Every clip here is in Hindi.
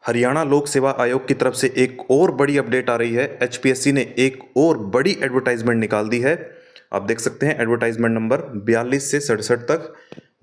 हरियाणा लोक सेवा आयोग की तरफ से एक और बड़ी अपडेट आ रही है। एचपीएससी ने एक और बड़ी एडवर्टाइजमेंट निकाल दी है। आप देख सकते हैं एडवर्टाइजमेंट नंबर 42 से 67 तक।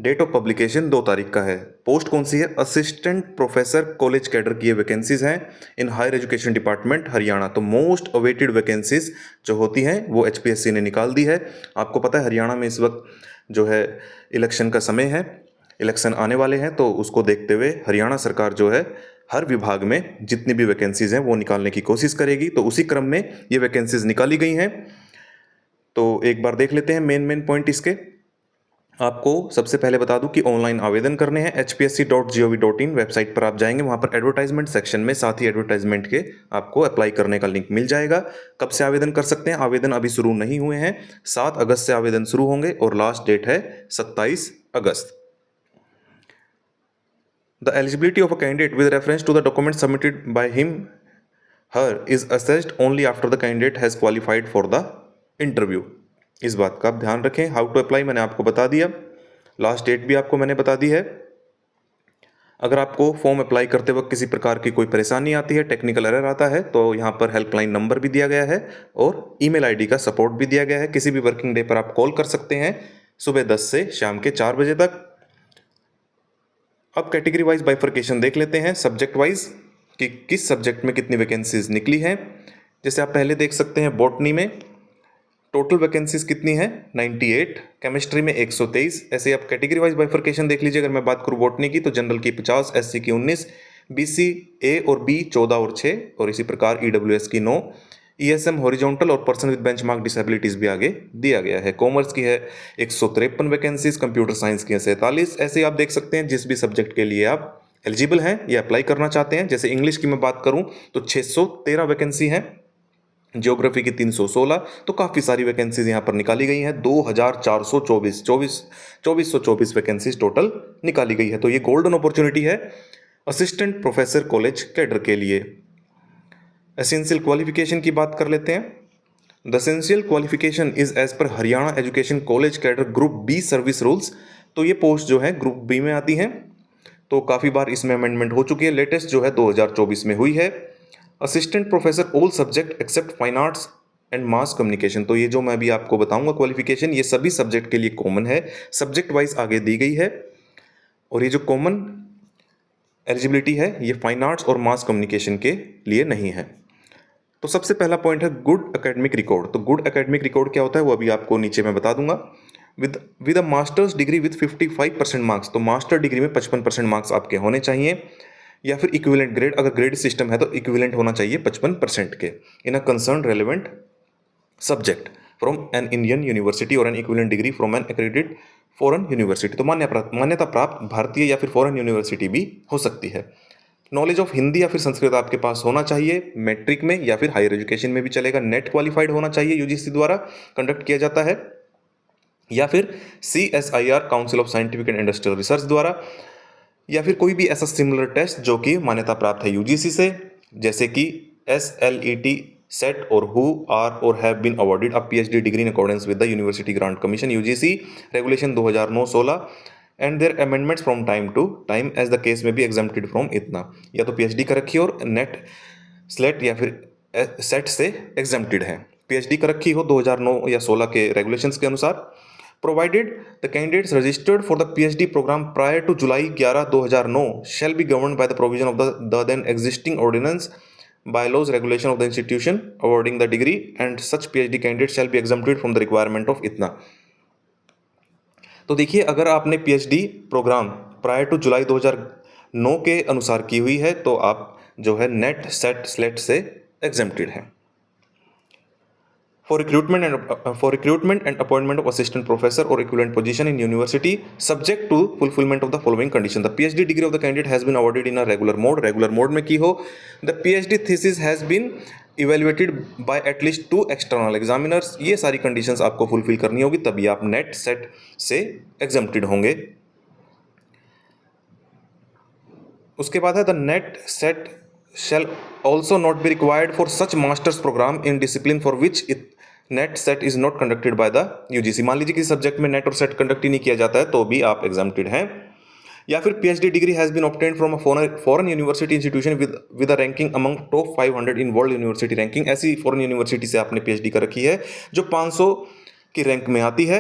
डेट ऑफ पब्लिकेशन 2 तारीख का है। पोस्ट कौन सी है? असिस्टेंट प्रोफेसर कॉलेज कैडर की ये वैकेंसीज हैं in higher education department Haryana. तो मोस्ट अवेटेड वैकेंसीज जो होती हैं वो एचपीएससी ने निकाल दी है। आपको पता है हरियाणा में इस वक्त जो है इलेक्शन का समय है, इलेक्शन आने वाले हैं, तो उसको देखते हुए हरियाणा सरकार जो है हर विभाग में जितनी भी वैकेंसीज हैं वो निकालने की कोशिश करेगी। तो उसी क्रम में ये वैकेंसीज निकाली गई हैं। तो एक बार देख लेते हैं मेन पॉइंट इसके। आपको सबसे पहले बता दूं कि ऑनलाइन आवेदन करने हैं। hpsc.gov.in वेबसाइट पर आप जाएंगे, वहां पर एडवर्टाइजमेंट सेक्शन में साथ ही एडवर्टाइजमेंट के आपको अप्लाई करने का लिंक मिल जाएगा। कब से आवेदन कर सकते हैं? आवेदन अभी शुरू नहीं हुए हैं। 7 अगस्त से आवेदन शुरू होंगे और लास्ट डेट है 27 अगस्त। The eligibility of a candidate with reference to the document submitted by her is assessed only after the candidate has qualified for the interview. इस बात का आप ध्यान रखें। हाउ टू अप्लाई मैंने आपको बता दिया, लास्ट डेट भी आपको मैंने बता दी है। अगर आपको फॉर्म अप्लाई करते वक्त किसी प्रकार की कोई परेशानी आती है, टेक्निकल एरर आता है, तो यहाँ पर हेल्पलाइन नंबर भी दिया गया है और ईमेल आईडी का सपोर्ट भी दिया गया है। किसी भी वर्किंग डे पर आप कॉल कर सकते हैं, सुबह 10 से शाम के 4 बजे तक। अब कैटेगरी वाइज बाइफर्केशन देख लेते हैं, सब्जेक्ट वाइज कि किस सब्जेक्ट में कितनी वैकेंसीज निकली हैं। जैसे आप पहले देख सकते हैं बॉटनी में टोटल वैकेंसीज कितनी है 98, केमिस्ट्री में 123। ऐसे आप कैटेगरी वाइज बाइफर्केशन देख लीजिए। अगर मैं बात करूं बॉटनी की तो जनरल की 50, एससी की 19, बीसी ए और बी 14 और 6 और इसी प्रकार ईडब्ल्यूएस की 9, ईएसएम हॉरिजॉन्टल और पर्सन विद बेंचमार्क डिसेबिलिटीज भी आगे दिया गया है। कॉमर्स की है 153 वैकेंसीज, कंप्यूटर साइंस की है 47। ऐसे आप देख सकते हैं जिस भी सब्जेक्ट के लिए आप एलिजिबल हैं या अप्लाई करना चाहते हैं। जैसे इंग्लिश की मैं बात करूं तो 613 वैकेंसी है, ज्योग्राफी की 316। तो काफ़ी सारी वैकेंसीज यहाँ पर निकाली गई हैं। 2424 वैकेंसीज टोटल निकाली गई है। तो ये गोल्डन अपॉर्चुनिटी है असिस्टेंट प्रोफेसर कॉलेज कैडर के लिए। एसेंशियल क्वालिफिकेशन की बात कर लेते हैं। The essential qualification is as per Haryana education college cadre group B service rules. तो ये पोस्ट जो है ग्रुप बी में आती हैं। तो काफ़ी बार इसमें अमेंडमेंट हो चुकी है, लेटेस्ट जो है 2024 में हुई है। Assistant professor all subject except fine arts and mass communication. तो ये जो मैं अभी आपको बताऊंगा क्वालिफिकेशन, ये सभी सब्जेक्ट के लिए कॉमन है, सब्जेक्ट वाइज आगे दी गई है। और ये जो कॉमन एलिजिबिलिटी है ये फाइन आर्ट्स और मास कम्युनिकेशन के लिए नहीं है। तो सबसे पहला पॉइंट है गुड एकेडमिक रिकॉर्ड। तो गुड एकेडमिक रिकॉर्ड क्या होता है वो अभी आपको नीचे मैं बता दूंगा। With a master's degree with 55% marks. तो मास्टर डिग्री में 55% मार्क्स आपके होने चाहिए, या फिर इक्विवेलेंट ग्रेड, अगर ग्रेड सिस्टम है तो इक्विवेलेंट होना चाहिए 55% के in a concern relevant subject from an Indian university और an equivalent degree from an accredited foreign university. तो मान्यता प्राप्त भारतीय या फिर फॉरेन यूनिवर्सिटी भी हो सकती है। नॉलेज ऑफ हिंदी या फिर संस्कृत आपके पास होना चाहिए, मैट्रिक में या फिर हायर एजुकेशन में भी चलेगा। नेट क्वालिफाइड होना चाहिए, यूजीसी द्वारा कंडक्ट किया जाता है, या फिर CSIR council of scientific and industrial research द्वारा, या फिर कोई भी ऐसा सिमिलर टेस्ट जो कि मान्यता प्राप्त है यूजीसी से, जैसे कि SLET सेट और हु आर और have been awarded a PhD degree in accordance with the university grant commission UGC regulation 2009-16 and their amendments from time to time as the case may be exempted from इतना। या तो PhD कर रखी हो और नेट स्लेट या फिर सेट से एग्जेम्प्टेड है, PhD कर रखी हो 2009 या 16 के रेगुलेशंस के अनुसार। Provided the candidates registered for the PhD program prior to July 11, 2009 shall be governed by the provision of the then existing ordinance, bylaws, regulation of the institution awarding the degree, and such PhD candidates shall be exempted from the requirement of इतना। तो देखिए अगर आपने PhD प्रोग्राम प्रायर टू जुलाई 2009 के अनुसार की हुई है तो आप जो है नेट सेट स्लेट से एग्जेम्प्टेड है। For recruitment and appointment of assistant professor or equivalent position in university, subject to fulfillment of the following condition: the PhD degree of the candidate has been awarded in a regular mode में की हो, the PhD thesis has been evaluated by at least 2 external examiners। ये सारी conditions आपको fulfill करनी होगी, तभी आप नेट सेट से exempted होंगे। उसके बाद है the net set shall also not be required for such master's program in discipline for which net set is not conducted by the UGC. मान लीजिए किसी सब्जेक्ट में नेट और सेट कंडक्ट ही नहीं किया जाता है तो भी आप एग्जाम्प्टेड हैं। या फिर PhD degree has been obtained from a foreign university institution with a ranking among top 500 in world university ranking. ऐसी फॉरेन यूनिवर्सिटी से आपने पीएचडी कर रखी है जो 500 की रैंक में आती है।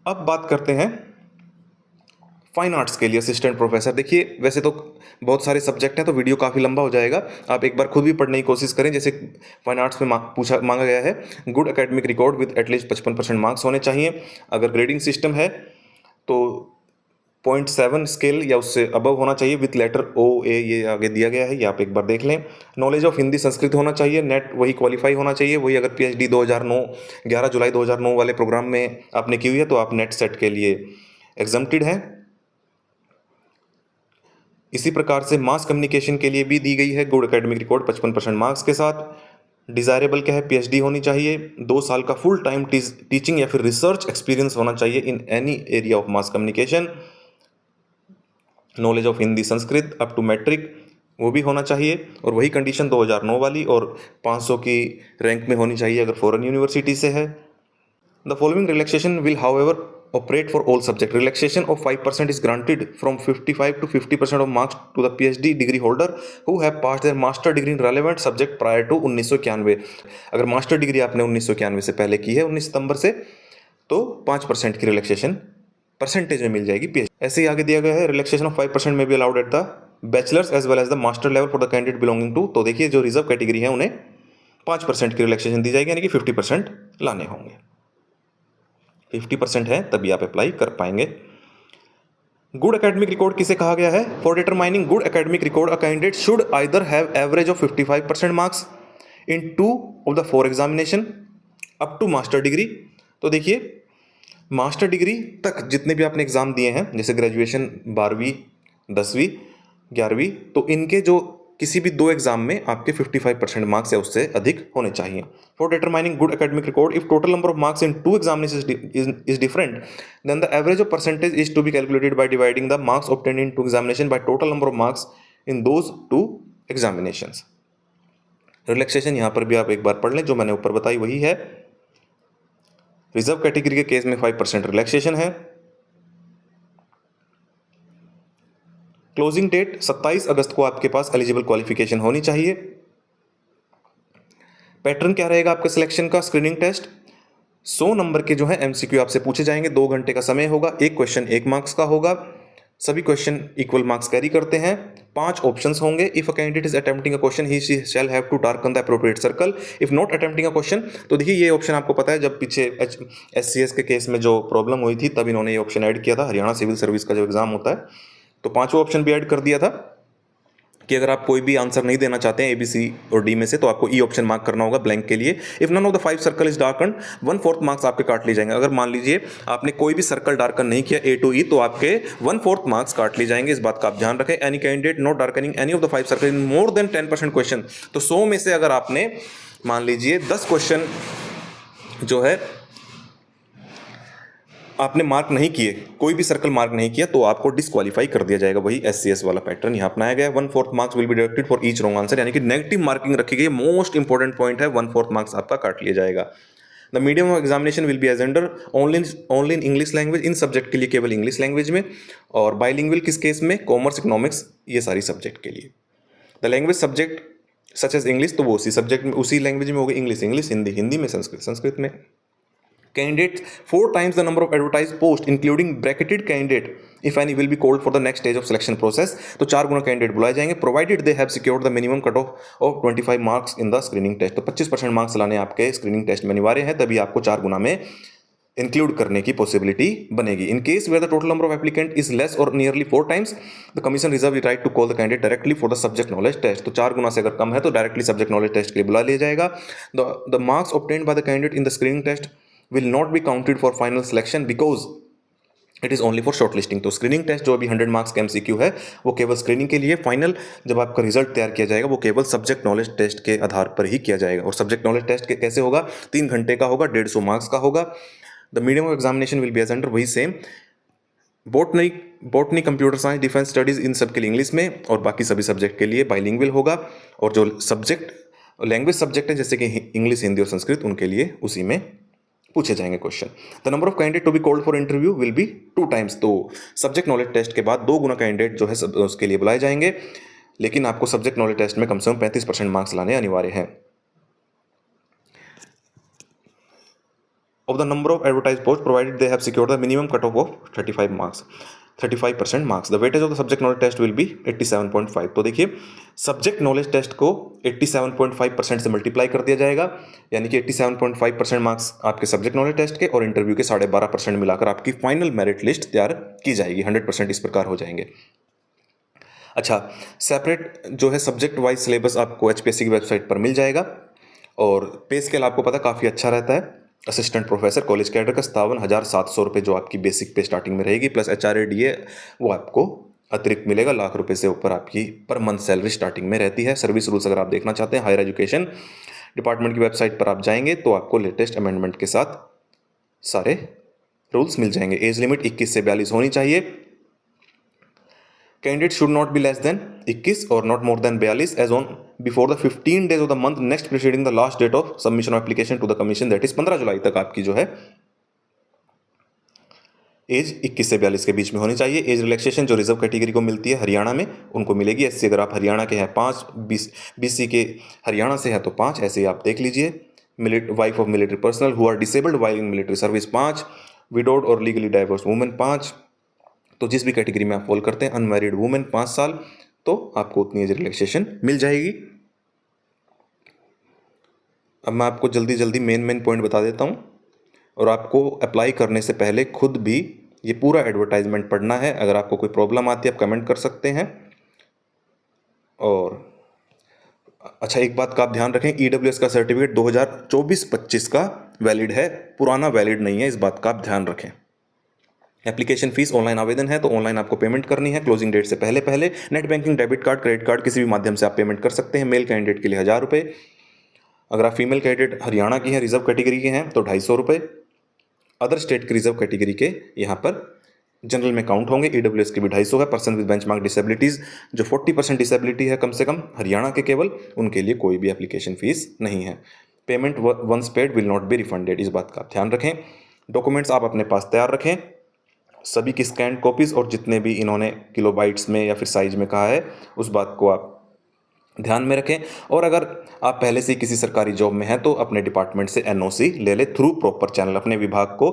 अब बात करते हैं फाइन आर्ट्स के लिए असिस्टेंट प्रोफेसर। देखिए वैसे तो बहुत सारे सब्जेक्ट हैं तो वीडियो काफ़ी लंबा हो जाएगा, आप एक बार खुद भी पढ़ने की कोशिश करें। जैसे फाइन आर्ट्स में मांगा गया है good academic record with at least 55% marks होने चाहिए। अगर ग्रेडिंग सिस्टम है तो 0.7 स्केल या उससे अबव होना चाहिए विथ लेटर OA, ये आगे दिया गया है, ये आप एक बार देख लें। नॉलेज ऑफ हिंदी संस्कृत होना चाहिए, नेट वही क्वालिफाई होना चाहिए, वही अगर पीएचडी 2009 11 जुलाई 2009 वाले प्रोग्राम में आपने की हुई है तो आप नेट सेट के लिए एग्जम्प्टेड हैं। इसी प्रकार से मास कम्युनिकेशन के लिए भी दी गई है गुड एकेडमिक रिकॉर्ड 55% मार्क्स के साथ। डिज़ायरेबल क्या है, पीएचडी होनी चाहिए, 2 साल का फुल टाइम टीचिंग या फिर रिसर्च एक्सपीरियंस होना चाहिए in any area of mass communication. Knowledge of Hindi Sanskrit up to matric वो भी होना चाहिए, और वही कंडीशन 2009 वाली, और 500 की रैंक में होनी चाहिए अगर फॉरेन यूनिवर्सिटी से है। The following relaxation will however operate for all subject. Relaxation of 5% is granted from 55 to 50% of marks to the PhD degree holder who have passed their master degree in relevant subject prior to 1991। अगर मास्टर डिग्री आपने 1991 से पहले की है 19 सितंबर से, तो 5% की रिलैक्सेशन परसेंटेज में मिल जाएगी PhD। ऐसे ही आगे दिया गया है relaxation of 5% may be allowed at the bachelor's as well as the master level for the candidate belonging to. तो देखिए जो रिजर्व कैटेगरी है उन्हें 5% की रिलैक्सेशन दी जाएगी, यानी कि 50% लाने होंगे। 50% है तभी आप अप्लाई कर पाएंगे। गुड एकेडमिक रिकॉर्ड किसे कहा गया है? For determining good academic record a candidate should either have average of 55% marks in 2 of the 4 examination up to master degree. तो देखिए मास्टर डिग्री तक जितने भी आपने एग्जाम दिए हैं, जैसे ग्रेजुएशन 12वीं 10वीं 11वीं, तो इनके जो किसी भी 2 एग्जाम में आपके 55% मार्क्स या उससे अधिक होने चाहिए। For determining good academic record if total number of marks in 2 examination is different then the average of percentage is to be calculated by dividing the marks obtained in 2 examination by total number of marks in those 2 examinations. Relaxation यहाँ पर भी आप एक बार पढ़ लें, जो मैंने ऊपर बताई वही है। रिजर्व कैटेगरी के केस में 5% रिलैक्सेशन है। क्लोजिंग डेट 27 अगस्त को आपके पास एलिजिबल क्वालिफिकेशन होनी चाहिए। पैटर्न क्या रहेगा आपके सिलेक्शन का? स्क्रीनिंग टेस्ट 100 नंबर के जो है एमसीक्यू आपसे पूछे जाएंगे, 2 घंटे का समय होगा, एक क्वेश्चन 1 मार्क्स का होगा, सभी क्वेश्चन इक्वल मार्क्स कैरी करते हैं। 5 ऑप्शंस होंगे। If a candidate is attempting a question he shall have to darken the appropriate circle. If not attempting a question, तो देखिए ये ऑप्शन आपको पता है, जब पीछे SCS के केस में जो प्रॉब्लम हुई थी तब इन्होंने ये ऑप्शन ऐड किया था। हरियाणा सिविल सर्विस का जो एग्जाम होता है तो 5वां ऑप्शन भी ऐड कर दिया था कि अगर आप कोई भी आंसर नहीं देना चाहते हैं ABC और D में से, तो आपको E ऑप्शन मार्क करना होगा ब्लैंक के लिए। If none of the 5 circle is darken 1/4 marks आपके काट लिए जाएंगे। अगर मान लीजिए आपने कोई भी सर्कल डार्कन नहीं किया A to E, तो आपके 1/4 मार्क्स काट लिए जाएंगे। इस बात का आप ध्यान रखें। Any candidate not darkening any of the 5 circle in more than 10% question, तो 100 में से अगर आपने मान लीजिए 10 क्वेश्चन जो है आपने मार्क नहीं किए, कोई भी सर्कल मार्क नहीं किया, तो आपको डिस्क्वालीफाई कर दिया जाएगा। वही SCS वाला पैटर्न यहाँ अपनाया गया है। 1/4 marks will be deducted for each wrong answer, यानी कि नेगेटिव मार्किंग रखी गई। मोस्ट इंपॉर्टेंट पॉइंट है, 1/4 मार्क्स आपका काट लिया जाएगा। The medium of examination will B एजेंडर only in English language. In subject के लिए केवल इंग्लिश लैंग्वेज में, और बाइलिंगुअल किस केस में? कॉमर्स, इकोनॉमिक्स, ये सारी सब्जेक्ट के लिए। The language subject such as English, तो वो उसी सब्जेक्ट में उसी लैंग्वेज में होगी। इंग्लिश इंग्लिश, हिंदी हिंदी में, संस्कृत संस्कृत में। Candidates 4 times the number of advertised posts including bracketed candidate if any will be called for the next stage of selection process। तो 4 गुना कैंडिडेट बुलाए जाएंगे provided they have secured the minimum cutoff of 25 marks in the screening test। तो 25% मार्क्स लाने आपके स्क्रीनिंग टेस्ट में अनिवार्य है, तभी आपको 4 गुना में इंक्लूड करने की पॉसिबिलिटी बनेगी। In case where the total number of applicant is less और nearly 4 times the commission reserve the right to call the candidate directly for the subject knowledge test. तो 4 गुना से अगर कम है तो डायरेक्टली सब्जेक्ट नॉलेज टेस्ट के लिए बुला लिया जाएगा। The marks obtained by the candidate in the screening test will not be counted for final selection because it is only for shortlisting। तो स्क्रीनिंग टेस्ट जो अभी 100 मार्क्स का MCQ है वो केवल स्क्रीनिंग के लिए, फाइनल जब आपका रिजल्ट तैयार किया जाएगा वो केवल सब्जेक्ट नॉलेज टेस्ट के आधार पर ही किया जाएगा। और सब्जेक्ट नॉलेज टेस्ट कैसे होगा? 3 घंटे का होगा, 150 मार्क्स का होगा। The medium of examination will be as under, वही same. Botany, computer science, defence studies, इन सब के लिए इंग्लिश में, और बाकी सभी सब्जेक्ट के लिए बाइलिंगुअल होगा। और जो सब्जेक्ट लैंग्वेज सब्जेक्ट है जैसे कि इंग्लिश, हिंदी और संस्कृत, उनके लिए उसी में पूछे जाएंगे question. The number of candidate to be called for interview will be 2 times. तो सब्जेक्ट नॉलेज टेस्ट के बाद 2 गुना कैंडिडेट जो है उसके लिए बुलाए जाएंगे, लेकिन आपको सब्जेक्ट नॉलेज टेस्ट में कम से कम 35% मार्क्स लाने अनिवार्य हैं। of the number of advertised posts provided they have secured the minimum cutoff of 35% marks. The weightage of the subject knowledge test will be 87.5। तो देखिए सब्जेक्ट नॉलेज टेस्ट को 87.5% से मल्टीप्लाई कर दिया जाएगा, यानी कि 87.5% मार्क्स आपके सब्जेक्ट नॉलेज टेस्ट के और इंटरव्यू के 12.5% मिलाकर आपकी फाइनल मेरिट लिस्ट तैयार की जाएगी। 100% इस प्रकार हो जाएंगे। अच्छा, सेपरेट जो है सब्जेक्ट वाइज सिलेबस आपको HPSC की वेबसाइट पर मिल जाएगा और पे स्केल आपको पता काफ़ी अच्छा रहता है। असिस्टेंट प्रोफेसर कॉलेज कैडर का 57,700 रुपये जो आपकी बेसिक पे स्टार्टिंग में रहेगी, प्लस HRADA वो आपको अतिरिक्त मिलेगा। लाख रुपए से ऊपर आपकी पर मंथ सैलरी स्टार्टिंग में रहती है। सर्विस रूल्स अगर आप देखना चाहते हैं हायर एजुकेशन डिपार्टमेंट की वेबसाइट पर आप जाएंगे तो आपको लेटेस्ट अमेंडमेंट के साथ सारे रूल्स मिल जाएंगे। एज लिमिट 21 से 42 होनी चाहिए। Candidate should not be less than 21 और not more than 42 as on before the 15 days of the month next preceding the last date of submission of application to the commission, that is 15 जुलाई तक आपकी जो है एज 21 से 42 के बीच में होनी चाहिए। एज रिलैक्सेशन जो रिजर्व कैटेगरी को मिलती है हरियाणा में उनको मिलेगी। ऐसे अगर आप हरियाणा के हैं 5, BC के हरियाणा से हैं तो 5, ऐसे ही आप देख लीजिए। Wife of military personnel who are disabled while in military service 5, widowed और लीगली डाइवोर्स वुमेन 5। तो जिस भी कैटेगरी में आप फॉल करते हैं, अनमैरिड वुमेन 5 साल, तो आपको उतनी एज रिलैक्सेशन मिल जाएगी। अब मैं आपको जल्दी जल्दी मेन पॉइंट बता देता हूँ और आपको अप्लाई करने से पहले खुद भी ये पूरा एडवर्टाइजमेंट पढ़ना है। अगर आपको कोई प्रॉब्लम आती है आप कमेंट कर सकते हैं। और अच्छा, एक बात का आप ध्यान रखें, EWS का सर्टिफिकेट 2024-25 का वैलिड है, पुराना वैलिड नहीं है, इस बात का आप ध्यान रखें। एप्लीकेशन फीस ऑनलाइन आवेदन है तो ऑनलाइन आपको पेमेंट करनी है क्लोजिंग डेट से पहले पहले। Net banking, debit card, credit card किसी भी माध्यम से आप पेमेंट कर सकते हैं। मेल कैंडिडेट के लिए 1000 रुपये। अगर आप फीमेल कैंडिडेट हरियाणा की हैं, रिजर्व कैटेगरी के हैं तो 250 रुपये। अदर स्टेट की रिजर्व कैटेगरी के यहाँ पर जनरल में काउंट होंगे। EWS के भी 250 है। पर्सन विद बेंचमार्क डिसेबिलिटीज़ जो 40% डिसेबिलिटी है कम से कम हरियाणा के केवल, उनके लिए कोई भी एप्लीकेशन फीस नहीं है। Payment once paid will not be refunded, इस बात का आप ध्यान रखें। डॉक्यूमेंट्स आप अपने पास तैयार रखें, सभी की स्कैन कॉपीज़ और जितने भी इन्होंने किलोबाइट्स में या फिर साइज में कहा है उस बात को आप ध्यान में रखें। और अगर आप पहले से किसी सरकारी जॉब में हैं तो अपने डिपार्टमेंट से NOC ले लें थ्रू प्रॉपर चैनल। अपने विभाग को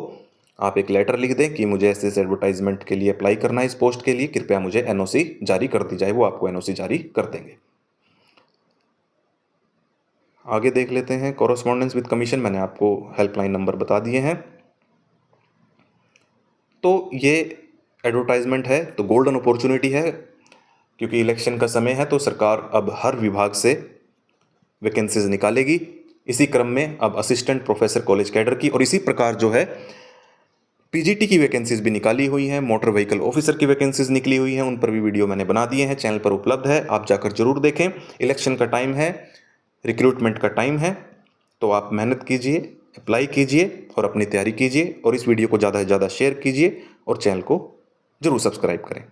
आप एक लेटर लिख दें कि मुझे ऐसे एडवर्टाइजमेंट के लिए अप्लाई करना है, इस पोस्ट के लिए, कृपया मुझे NOC जारी कर दी जाए। वो आपको NOC जारी कर देंगे। आगे देख लेते हैं कॉरेस्पॉन्डेंस विद कमीशन। मैंने आपको हेल्पलाइन नंबर बता दिए हैं। तो ये एडवर्टाइजमेंट है तो गोल्डन अपॉर्चुनिटी है, क्योंकि इलेक्शन का समय है तो सरकार अब हर विभाग से वैकेंसीज निकालेगी। इसी क्रम में अब असिस्टेंट प्रोफेसर कॉलेज कैडर की और इसी प्रकार जो है PGT की वैकेंसीज भी निकाली हुई हैं। मोटर व्हीकल ऑफिसर की वैकेंसीज निकली हुई हैं, उन पर भी वीडियो मैंने बना दिए हैं, चैनल पर उपलब्ध है, आप जाकर जरूर देखें। इलेक्शन का टाइम है, रिक्रूटमेंट का टाइम है, तो आप मेहनत कीजिए, अप्लाई कीजिए और अपनी तैयारी कीजिए। और इस वीडियो को ज़्यादा से ज़्यादा शेयर कीजिए और चैनल को जरूर सब्सक्राइब करें।